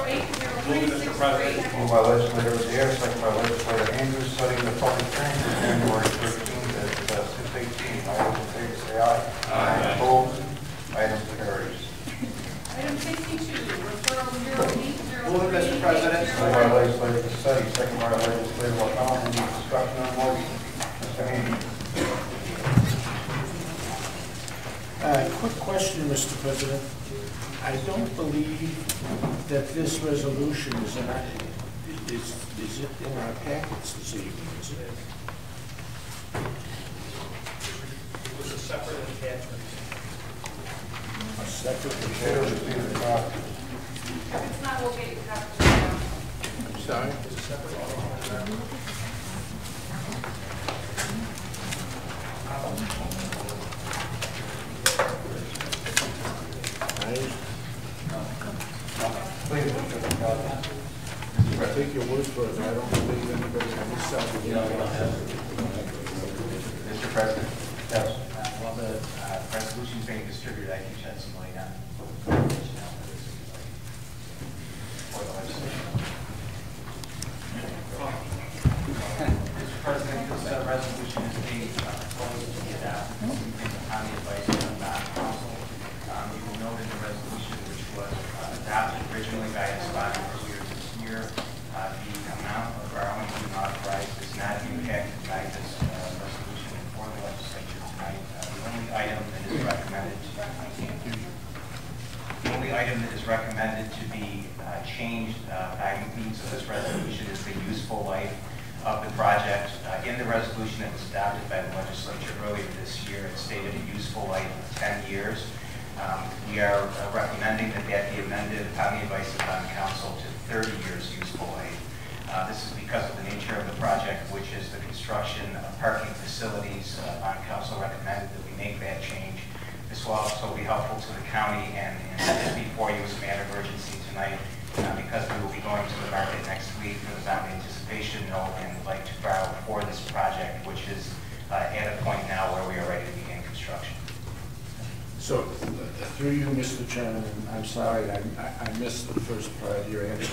Mr. President. Moved by legislator Rosier, second by legislator Andrews, setting the public hearing for January 13th at 6:18. All those in favor say aye. Aye. Opposed? Item carries. Item 62, referral 0803. Move it, Mr. President. Moved by legislator Cassetti, second by legislator O'Connell. Any discussion on the motion? Mr. Haney. Quick question, Mr. President. I don't believe that this resolution is it in our packets this evening, is it? It was a separate attachment. A separate The chair receives a copy. If it's not, we'll get you copies now. I'm sorry? It was a separate Please, Mr. I take your word for it. I don't believe anybody on this side of the Mr. President. Yes. While the resolution is being distributed, I can shed some light on for the legislation. Mr. President, this resolution is being proposed to be adopted upon the advice of the council. You will note in the resolution, which was adopted originally by its body earlier this year, the amount of borrowing being authorized is not impacted by this resolution for the legislature tonight. The only item that is recommended to be changed by means of this resolution is the useful life of the project. In the resolution that was adopted by the legislature earlier this year, it stated a useful life of 10 years. We are recommending that that be amended upon the advice of the council to 30 years useful life. This is because of the nature of the project, which is the construction of parking facilities. Bond council recommended that we make that change. This will also be helpful to the county, and this before you as a matter of urgency tonight, because we will be going to the market next week for the bond anticipation note, and would like to file for this project, which is at a point now where we are ready to begin construction. So, through you, Mr. Chairman, I'm sorry, I missed the first part of your answer.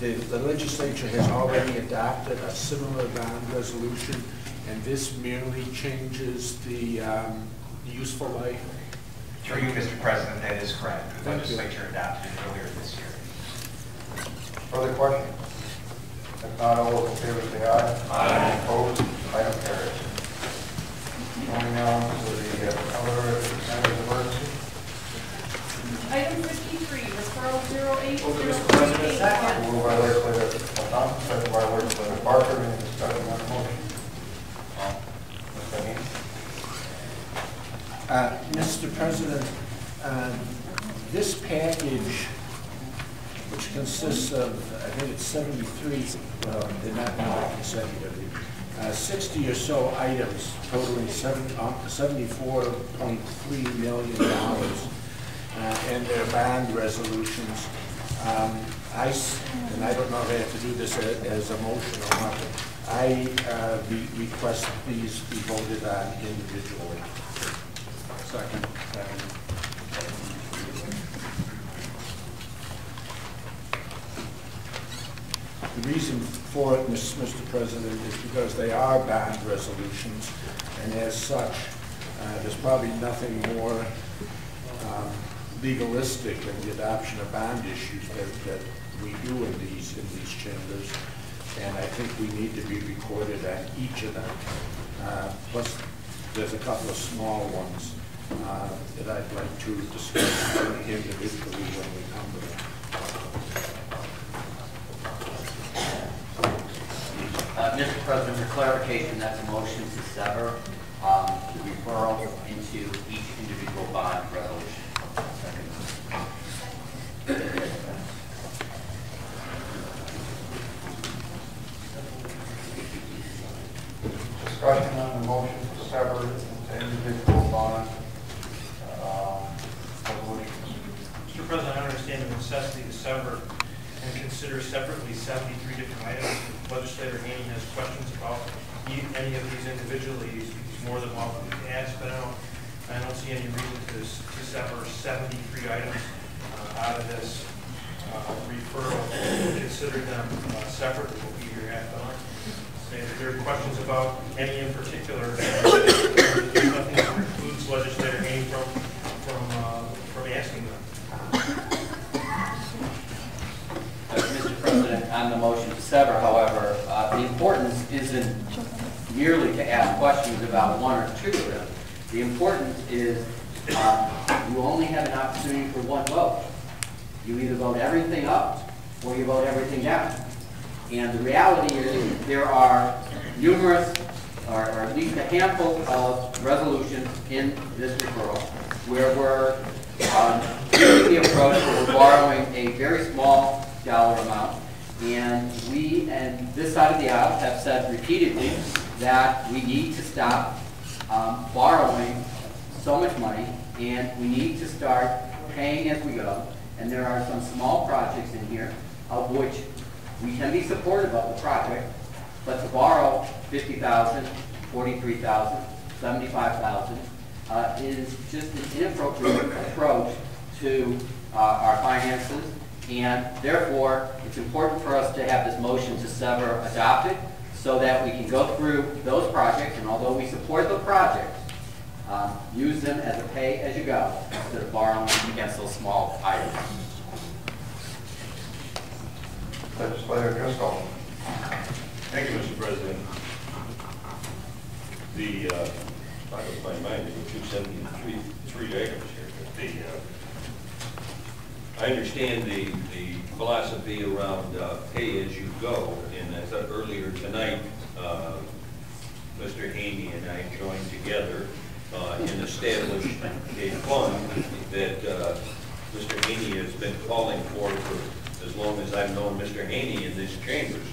The legislature has already adopted a similar bond resolution, and this merely changes the useful life? Through you, Mr. President, that is correct. The Thank legislature you. adopted it earlier this year. Further questions? If not, all those in favor say aye. Aye. Opposed? Item carries. Going on to the other matters of emergency. Item 53, referral 0803. Move it, Mr. President. Second. Moved by legislator Thompson, second by legislator Barker. Any discussion on the motion? Mr. Haney. Mr. President, this package, which consists of, I think it's 73, well, they're not numbered consecutively, 60 or so items totaling $74.3 million, and their bond resolutions. And I don't know if I have to do this as a motion or not, but I request these be voted on individually. Second. The reason for it, Mr. President, is because they are bond resolutions, and as such, there's probably nothing more legalistic in the adoption of bond issues that we do in these chambers, and I think we need to be recorded on each of them. Plus, there's a couple of small ones that I'd like to discuss individually when we come to them. Mr. President, for clarification, that's a motion to sever referral into each individual bond resolution. Discussion on the motion to sever into individual bond resolutions. Mr. President, I understand the necessity to sever and consider separately 73 different items. If Legislator Haney has questions about any of these individually, he's more than welcome to ask, but I don't see any reason to sever 73 items out of this referral. considered them separately, will be your half hour. If there are questions about any in particular, there's nothing that precludes Legislator Haney from asking them. Mr. President, on the motion to sever, however, the importance isn't merely to ask questions about one or two of them. The importance is you only have an opportunity for one vote. You either vote everything up or you vote everything down. And the reality is there are numerous, or at least a handful of resolutions in this referral where we're taking the approach where we're borrowing a very small dollar amount. And we and this side of the aisle have said repeatedly that we need to stop borrowing so much money, and we need to start paying as we go. And there are some small projects in here of which we can be supportive of the project, but to borrow $50,000, $43,000, $75,000 is just an inappropriate approach to our finances, and therefore it's important for us to have this motion to sever adopted so that we can go through those projects, and although we support the projects, use them as a pay-as-you-go instead of borrowing against those small items. Legislator Driscoll. Thank you, Mr. President. I was my mind, there were 273 items here. But I understand the philosophy around pay as you go, and I thought earlier tonight, Mr. Haney and I joined together and established a fund that Mr. Haney has been calling for as long as I've known Mr. Haney in these chambers.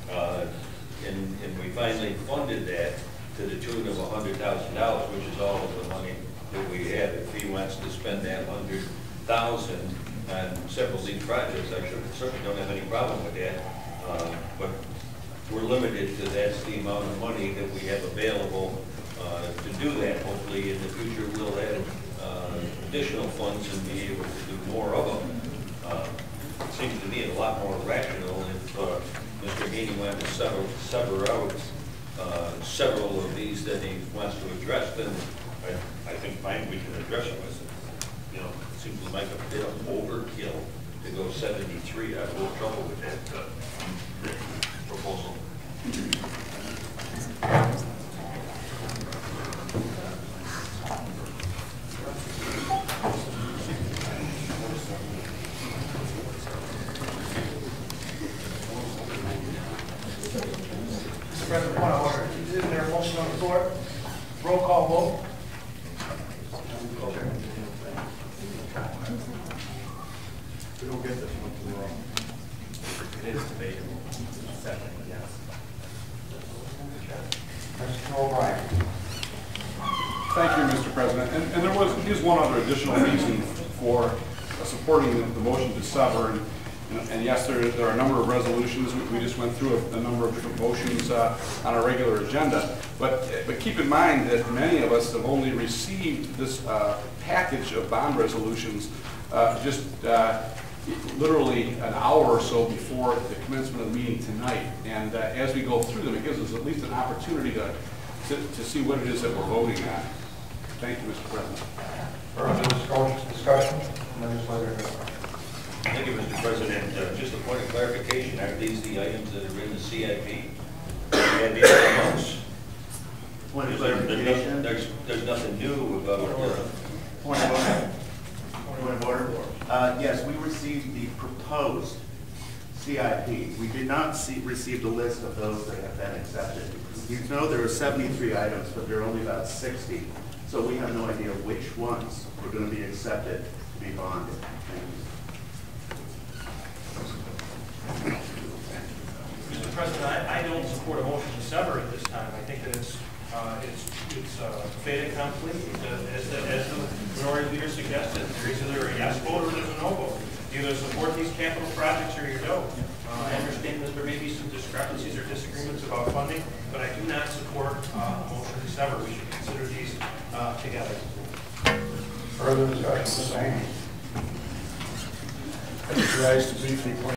And we finally funded that to the tune of $100,000, which is all of the money that we have. If he wants to spend that $100,000 on several of these projects, I certainly don't have any problem with that. But we're limited to that's the amount of money that we have available to do that. Hopefully in the future we'll have additional funds and be able to do more of them. It seems to me a lot more rational if Mr. Haney wanted to sever out several of these that he wants to address, then I think fine, we can address them. You know, it seems like a bit of overkill to go 73. I have a little trouble with that proposal. Mr. President, point of order. Isn't there a motion on the floor? Roll call vote. We don't get this one too wrong. It is debatable. Second, yes. Mr. O'Brien. Thank you, Mr. President. And there is one other additional reason for supporting the motion to sever. And yes, there are a number of resolutions. We just went through a number of different motions on our regular agenda. But keep in mind that many of us have only received this package of bond resolutions just literally an hour or so before the commencement of the meeting tonight. And as we go through them, it gives us at least an opportunity to see what it is that we're voting on. Thank you, Mr. President. Further discussion? Legislator Driscoll. Thank you, Mr. President. Just a point of clarification, are these the items that are in the CIP? And the other ones? Point of clarification. There's nothing new about Point of order. Point of order. Yes, we received the proposed CIP. We did not receive the list of those that have been accepted. You know there are 73 items, but there are only about 60. So we have no idea which ones are going to be accepted to be bonded. Thank you. Mr. President, I don't support a motion to sever at this time. I think that it's fait accompli. As the minority leader suggested, there's either a yes vote or there's a no vote. You either support these capital projects or you don't. I understand that there may be some discrepancies or disagreements about funding, but I do not support a motion to sever. We should consider these together. Further discussion, Mr. Haney. I just rise to briefly point